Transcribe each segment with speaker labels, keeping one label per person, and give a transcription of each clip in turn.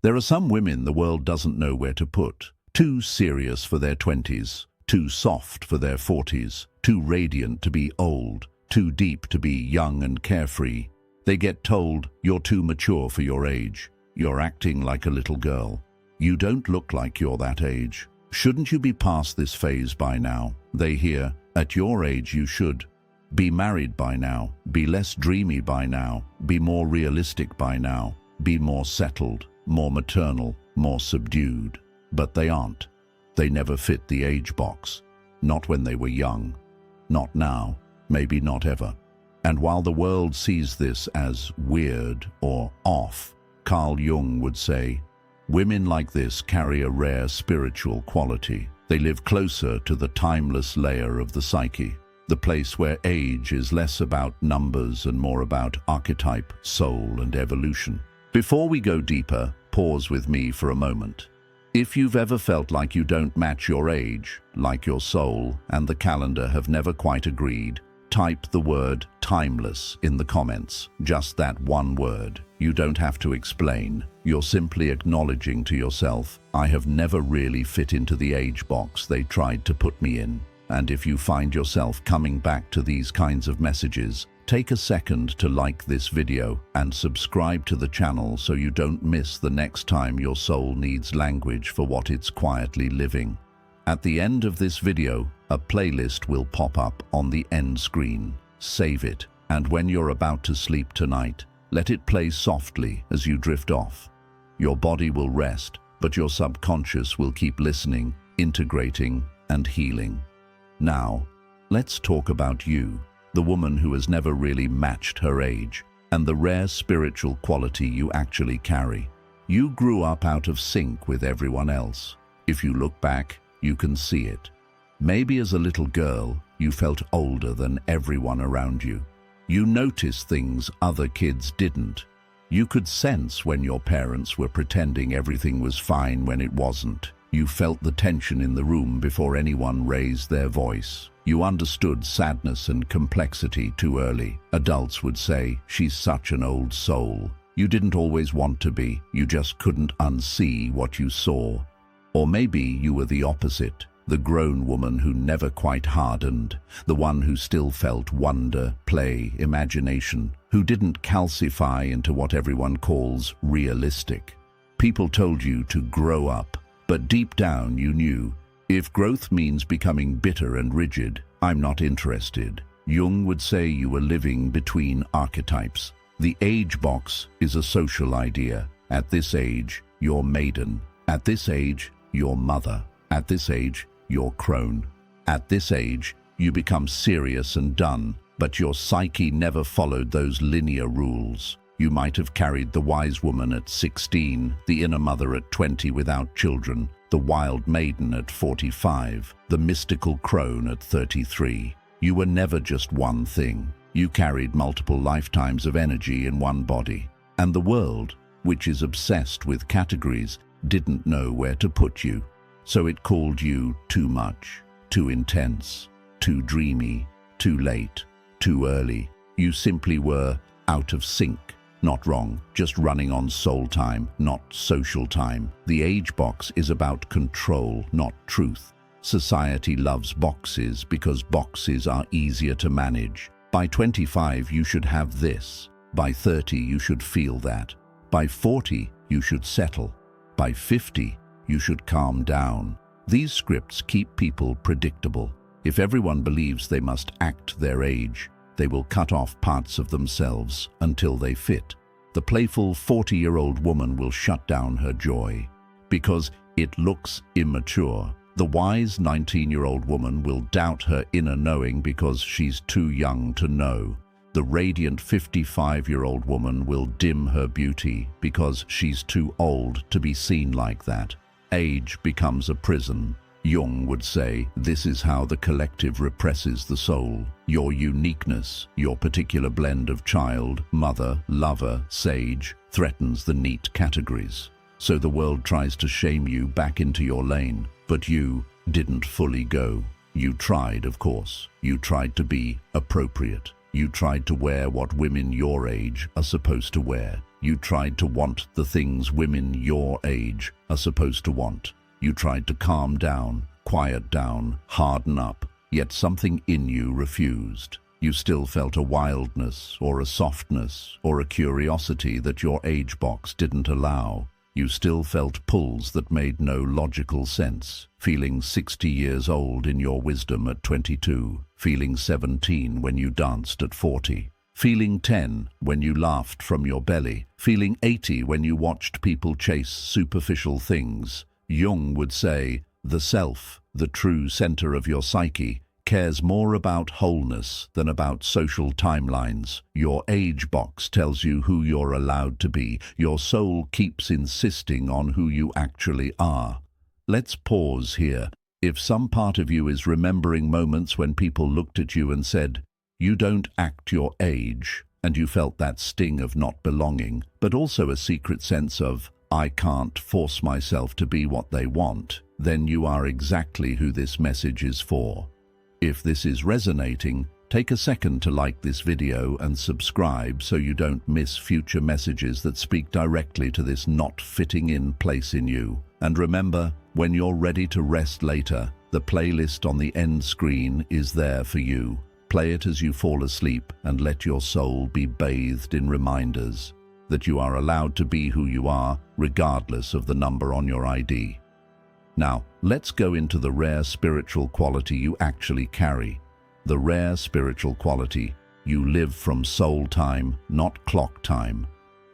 Speaker 1: There are some women the world doesn't know where to put. Too serious for their 20s, too soft for their 40s, too radiant to be old, too deep to be young and carefree. They get told, "You're too mature for your age. You're acting like a little girl. You don't look like you're that age. Shouldn't you be past this phase by now?" They hear, "At your age you should be married by now, be less dreamy by now, be more realistic by now, be more settled, more maternal, more subdued." But they aren't. They never fit the age box. Not when they were young. Not now. Maybe not ever. And while the world sees this as weird or off, Carl Jung would say, women like this carry a rare spiritual quality. They live closer to the timeless layer of the psyche, the place where age is less about numbers and more about archetype, soul, and evolution. Before we go deeper, pause with me for a moment. If you've ever felt like you don't match your age, like your soul and the calendar have never quite agreed, type the word timeless in the comments. Just that one word. You don't have to explain. You're simply acknowledging to yourself, I have never really fit into the age box they tried to put me in. And if you find yourself coming back to these kinds of messages, take a second to like this video and subscribe to the channel so you don't miss the next time your soul needs language for what it's quietly living. At the end of this video, a playlist will pop up on the end screen. Save it, and when you're about to sleep tonight, let it play softly as you drift off. Your body will rest, but your subconscious will keep listening, integrating, and healing. Now, let's talk about you, the woman who has never really matched her age, and the rare spiritual quality you actually carry. You grew up out of sync with everyone else. If you look back, you can see it. Maybe as a little girl, you felt older than everyone around you. You noticed things other kids didn't. You could sense when your parents were pretending everything was fine when it wasn't. You felt the tension in the room before anyone raised their voice. You understood sadness and complexity too early. Adults would say, "She's such an old soul." You didn't always want to be, you just couldn't unsee what you saw. Or maybe you were the opposite, the grown woman who never quite hardened, the one who still felt wonder, play, imagination, who didn't calcify into what everyone calls realistic. People told you to grow up, but deep down you knew, if growth means becoming bitter and rigid, I'm not interested. Jung would say you were living between archetypes. The age box is a social idea. At this age, you're maiden. At this age, you're mother. At this age, you're crone. At this age, you become serious and done, but your psyche never followed those linear rules. You might have carried the wise woman at 16, the inner mother at 20 without children, the wild maiden at 45, the mystical crone at 33. You were never just one thing. You carried multiple lifetimes of energy in one body. And the world, which is obsessed with categories, didn't know where to put you. So it called you too much, too intense, too dreamy, too late, too early. You simply were out of sync. Not wrong, just running on soul time, not social time. The age box is about control, not truth. Society loves boxes because boxes are easier to manage. By 25, you should have this. By 30, you should feel that. By 40, you should settle. By 50, you should calm down. These scripts keep people predictable. If everyone believes they must act their age, they will cut off parts of themselves until they fit. The playful 40-year-old woman will shut down her joy because it looks immature. The wise 19-year-old woman will doubt her inner knowing because she's too young to know. The radiant 55-year-old woman will dim her beauty because she's too old to be seen like that. Age becomes a prison. Jung would say, this is how the collective represses the soul. Your uniqueness, your particular blend of child, mother, lover, sage, threatens the neat categories. So the world tries to shame you back into your lane, but you didn't fully go. You tried, of course. You tried to be appropriate. You tried to wear what women your age are supposed to wear. You tried to want the things women your age are supposed to want. You tried to calm down, quiet down, harden up, yet something in you refused. You still felt a wildness or a softness or a curiosity that your age box didn't allow. You still felt pulls that made no logical sense, feeling 60 years old in your wisdom at 22, feeling 17 when you danced at 40, feeling 10 when you laughed from your belly, feeling 80 when you watched people chase superficial things. Jung would say, the self, the true center of your psyche, cares more about wholeness than about social timelines. Your age box tells you who you're allowed to be. Your soul keeps insisting on who you actually are. Let's pause here. If some part of you is remembering moments when people looked at you and said, you don't act your age, and you felt that sting of not belonging, but also a secret sense of, I can't force myself to be what they want, then you are exactly who this message is for. If this is resonating, take a second to like this video and subscribe so you don't miss future messages that speak directly to this not fitting in place in you. And remember, when you're ready to rest later, the playlist on the end screen is there for you. Play it as you fall asleep and let your soul be bathed in reminders that you are allowed to be who you are, regardless of the number on your ID. Now, let's go into the rare spiritual quality you actually carry. The rare spiritual quality. You live from soul time, not clock time.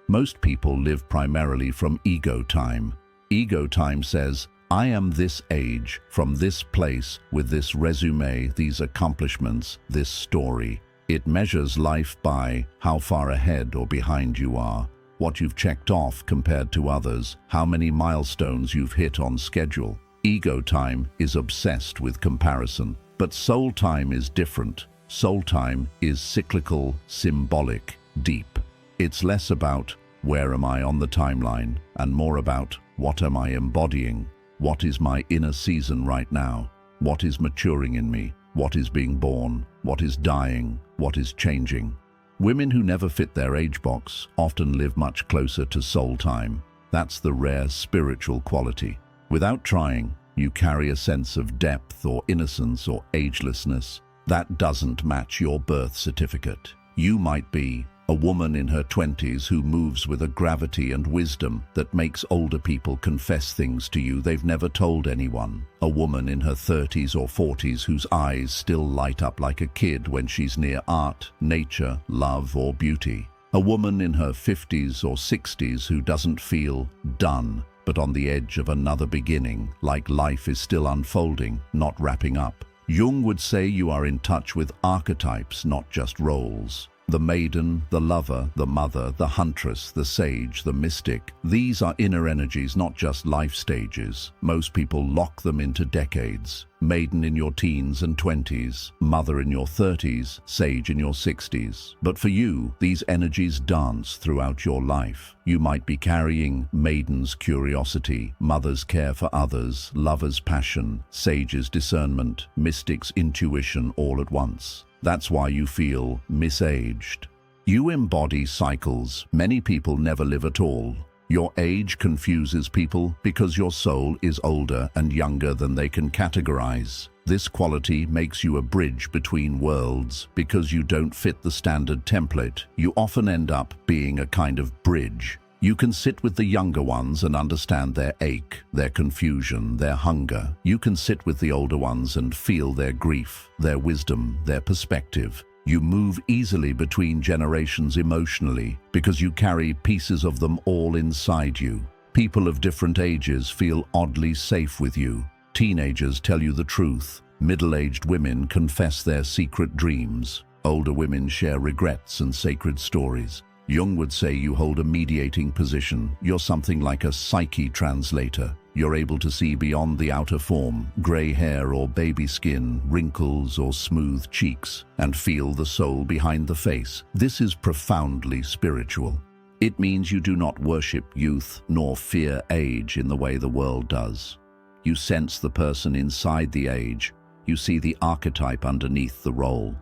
Speaker 1: Most people live primarily from ego time. Ego time says, I am this age, from this place, with this resume, these accomplishments, this story. It measures life by how far ahead or behind you are, what you've checked off compared to others, how many milestones you've hit on schedule. Ego time is obsessed with comparison, but soul time is different. Soul time is cyclical, symbolic, deep. It's less about where am I on the timeline and more about what am I embodying, what is my inner season right now, what is maturing in me, what is being born, what is dying, what is changing. Women who never fit their age box often live much closer to soul time. That's the rare spiritual quality. Without trying, you carry a sense of depth or innocence or agelessness that doesn't match your birth certificate. You might be a woman in her 20s who moves with a gravity and wisdom that makes older people confess things to you they've never told anyone. A woman in her 30s or 40s whose eyes still light up like a kid when she's near art, nature, love, or beauty. A woman in her 50s or 60s who doesn't feel done, but on the edge of another beginning, like life is still unfolding, not wrapping up. Jung would say you are in touch with archetypes, not just roles. The maiden, the lover, the mother, the huntress, the sage, the mystic. These are inner energies, not just life stages. Most people lock them into decades. Maiden in your teens and 20s, mother in your 30s, sage in your 60s. But for you, these energies dance throughout your life. You might be carrying maiden's curiosity, mother's care for others, lover's passion, sage's discernment, mystic's intuition all at once. That's why you feel misaged. You embody cycles many people never live at all. Your age confuses people because your soul is older and younger than they can categorize. This quality makes you a bridge between worlds because you don't fit the standard template. You often end up being a kind of bridge. You can sit with the younger ones and understand their ache, their confusion, their hunger. You can sit with the older ones and feel their grief, their wisdom, their perspective. You move easily between generations emotionally because you carry pieces of them all inside you. People of different ages feel oddly safe with you. Teenagers tell you the truth. Middle-aged women confess their secret dreams. Older women share regrets and sacred stories. Jung would say you hold a mediating position. You're something like a psyche translator. You're able to see beyond the outer form, gray hair or baby skin, wrinkles or smooth cheeks, and feel the soul behind the face. This is profoundly spiritual. It means you do not worship youth nor fear age in the way the world does. You sense the person inside the age. You see the archetype underneath the role.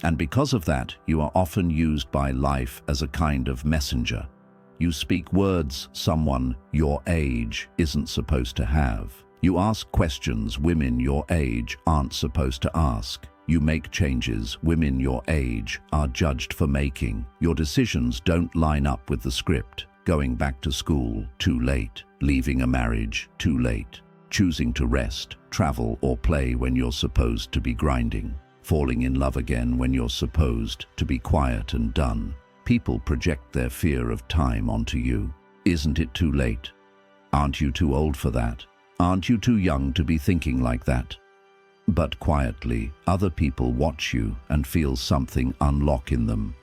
Speaker 1: And because of that, you are often used by life as a kind of messenger. You speak words someone your age isn't supposed to have. You ask questions women your age aren't supposed to ask. You make changes women your age are judged for making. Your decisions don't line up with the script. Going back to school, too late. Leaving a marriage, too late. Choosing to rest, travel, or play when you're supposed to be grinding. Falling in love again when you're supposed to be quiet and done. People project their fear of time onto you. Isn't it too late? Aren't you too old for that? Aren't you too young to be thinking like that? But quietly, other people watch you and feel something unlock in them.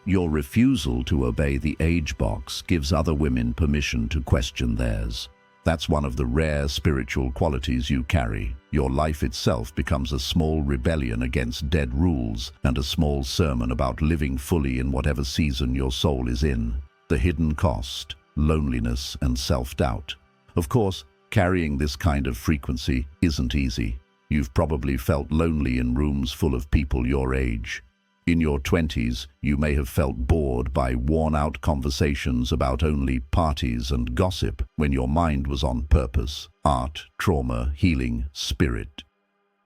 Speaker 1: Your refusal to obey the age box gives other women permission to question theirs. That's one of the rare spiritual qualities you carry. Your life itself becomes a small rebellion against dead rules and a small sermon about living fully in whatever season your soul is in. The hidden cost, loneliness and self-doubt. Of course, carrying this kind of frequency isn't easy. You've probably felt lonely in rooms full of people your age. In your 20s, you may have felt bored by worn-out conversations about only parties and gossip when your mind was on purpose, art, trauma, healing, spirit.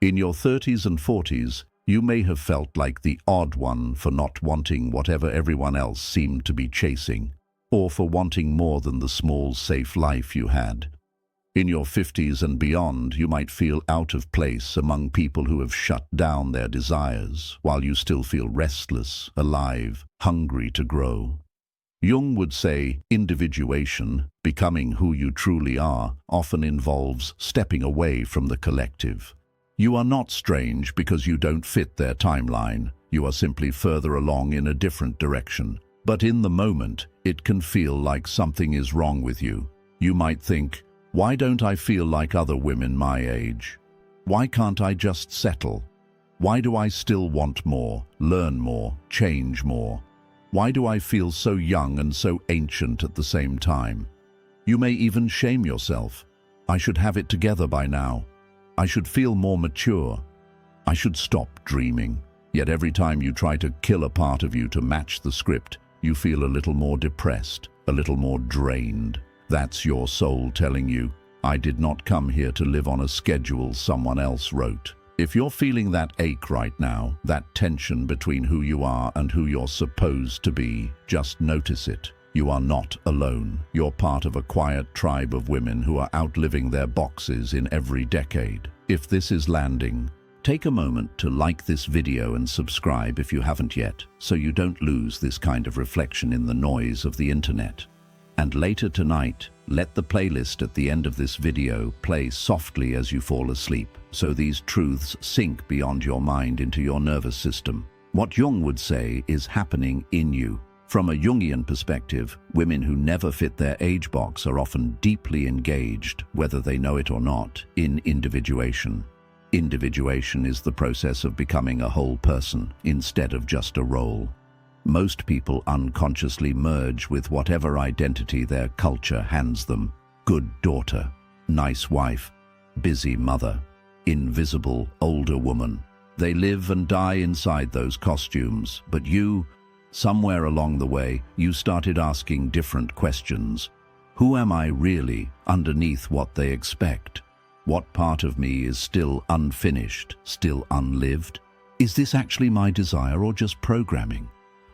Speaker 1: In your 30s and 40s, you may have felt like the odd one for not wanting whatever everyone else seemed to be chasing, or for wanting more than the small, safe life you had. In your 50s and beyond, you might feel out of place among people who have shut down their desires, while you still feel restless, alive, hungry to grow. Jung would say individuation, becoming who you truly are, often involves stepping away from the collective. You are not strange because you don't fit their timeline. You are simply further along in a different direction. But in the moment, it can feel like something is wrong with you. You might think, why don't I feel like other women my age? Why can't I just settle? Why do I still want more, learn more, change more? Why do I feel so young and so ancient at the same time? You may even shame yourself. I should have it together by now. I should feel more mature. I should stop dreaming. Yet every time you try to kill a part of you to match the script, you feel a little more depressed, a little more drained. That's your soul telling you, I did not come here to live on a schedule someone else wrote. If you're feeling that ache right now, that tension between who you are and who you're supposed to be, just notice it. You are not alone. You're part of a quiet tribe of women who are outliving their boxes in every decade. If this is landing, take a moment to like this video and subscribe if you haven't yet, so you don't lose this kind of reflection in the noise of the internet. And later tonight, let the playlist at the end of this video play softly as you fall asleep, so these truths sink beyond your mind into your nervous system. What Jung would say is happening in you. From a Jungian perspective, women who never fit their age box are often deeply engaged, whether they know it or not, in individuation. Individuation is the process of becoming a whole person instead of just a role. Most people unconsciously merge with whatever identity their culture hands them. Good daughter, nice wife, busy mother, invisible older woman. They live and die inside those costumes, but you, somewhere along the way, you started asking different questions. Who am I really underneath what they expect? What part of me is still unfinished, still unlived? Is this actually my desire or just programming?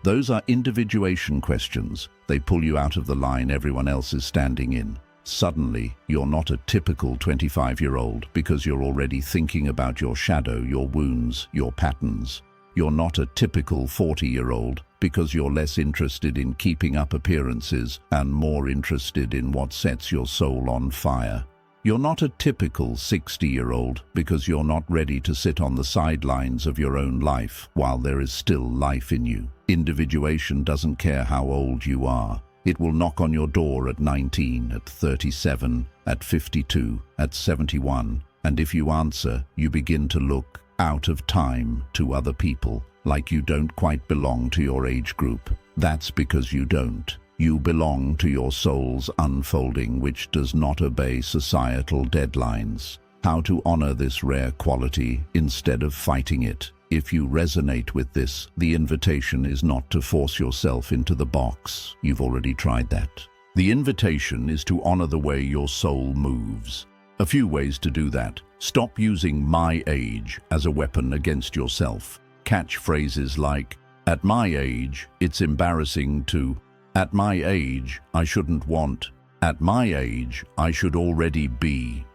Speaker 1: Those are individuation questions. They pull you out of the line everyone else is standing in. Suddenly, you're not a typical 25-year-old because you're already thinking about your shadow, your wounds, your patterns. You're not a typical 40-year-old because you're less interested in keeping up appearances and more interested in what sets your soul on fire. You're not a typical 60-year-old because you're not ready to sit on the sidelines of your own life while there is still life in you. Individuation doesn't care how old you are. It will knock on your door at 19, at 37, at 52, at 71, and if you answer, you begin to look out of time to other people, like you don't quite belong to your age group. That's because you don't. You belong to your soul's unfolding, which does not obey societal deadlines. How to honor this rare quality instead of fighting it. If you resonate with this, the invitation is not to force yourself into the box. You've already tried that. The invitation is to honor the way your soul moves. A few ways to do that. Stop using "my age" as a weapon against yourself. Catch phrases like, "At my age, it's embarrassing to," "At my age, I shouldn't want," "At my age, I should already be."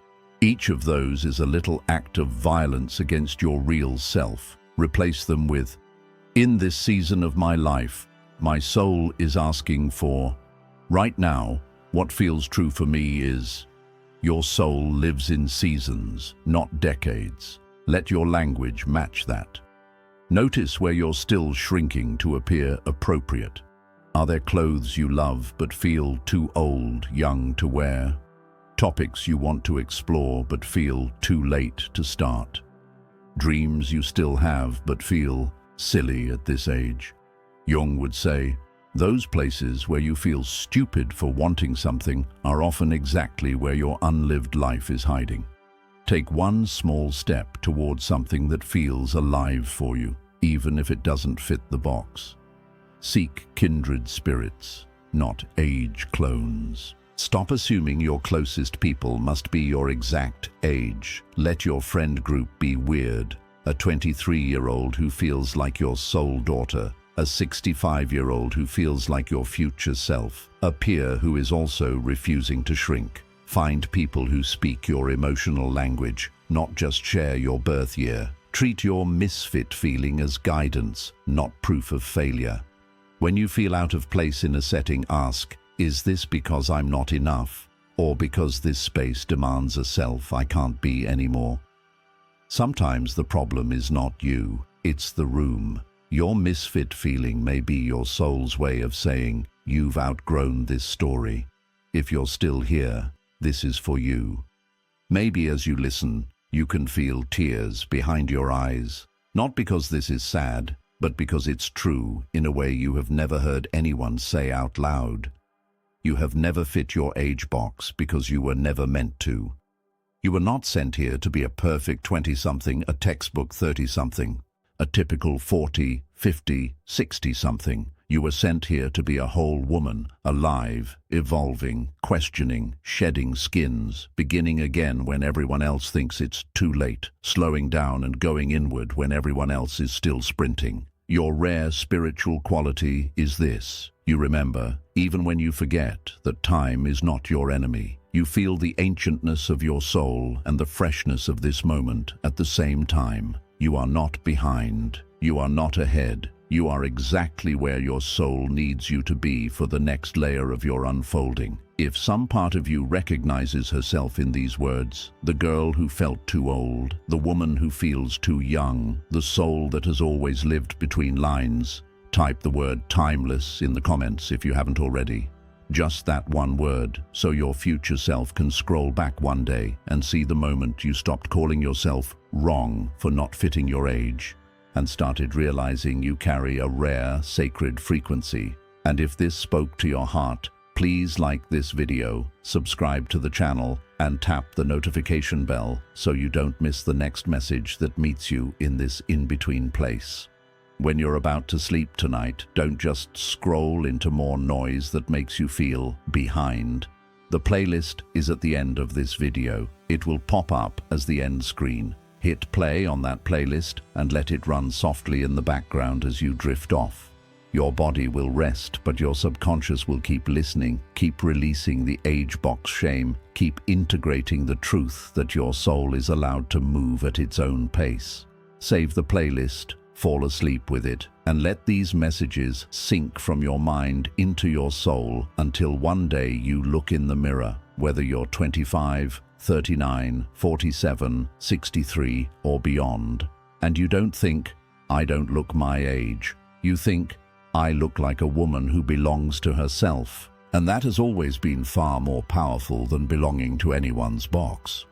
Speaker 1: Each of those is a little act of violence against your real self. Replace them with, "In this season of my life, my soul is asking for." Right now, what feels true for me is, your soul lives in seasons, not decades. Let your language match that. Notice where you're still shrinking to appear appropriate. Are there clothes you love but feel too old, young to wear? Topics you want to explore but feel too late to start? Dreams you still have but feel silly at this age? Jung would say, those places where you feel stupid for wanting something are often exactly where your unlived life is hiding. Take one small step towards something that feels alive for you, even if it doesn't fit the box. Seek kindred spirits, not age clones. Stop assuming your closest people must be your exact age. Let your friend group be weird. A 23-year-old who feels like your soul daughter, a 65-year-old who feels like your future self, a peer who is also refusing to shrink. Find people who speak your emotional language, not just share your birth year. Treat your misfit feeling as guidance, not proof of failure. When you feel out of place in a setting, ask, is this because I'm not enough, or because this space demands a self I can't be anymore? Sometimes the problem is not you, it's the room. Your misfit feeling may be your soul's way of saying, you've outgrown this story. If you're still here, this is for you. Maybe as you listen, you can feel tears behind your eyes, not because this is sad, but because it's true in a way you have never heard anyone say out loud. You have never fit your age box because you were never meant to. You were not sent here to be a perfect 20-something, a textbook 30-something, a typical 40, 50, 60-something. You were sent here to be a whole woman, alive, evolving, questioning, shedding skins, beginning again when everyone else thinks it's too late, slowing down and going inward when everyone else is still sprinting. Your rare spiritual quality is this. You remember, even when you forget, that time is not your enemy. You feel the ancientness of your soul and the freshness of this moment at the same time. You are not behind. You are not ahead. You are exactly where your soul needs you to be for the next layer of your unfolding. If some part of you recognizes herself in these words, the girl who felt too old, the woman who feels too young, the soul that has always lived between lines, type the word timeless in the comments if you haven't already. Just that one word, so your future self can scroll back one day and see the moment you stopped calling yourself wrong for not fitting your age and started realizing you carry a rare, sacred frequency. And if this spoke to your heart, please like this video, subscribe to the channel, and tap the notification bell so you don't miss the next message that meets you in this in-between place. When you're about to sleep tonight, don't just scroll into more noise that makes you feel behind. The playlist is at the end of this video. It will pop up as the end screen. Hit play on that playlist and let it run softly in the background as you drift off. Your body will rest, but your subconscious will keep listening, keep releasing the age box shame, keep integrating the truth that your soul is allowed to move at its own pace. Save the playlist, fall asleep with it, and let these messages sink from your mind into your soul until one day you look in the mirror, whether you're 25, 39, 47, 63, or beyond, and you don't think, I don't look my age. You think, I look like a woman who belongs to herself. And that has always been far more powerful than belonging to anyone's box.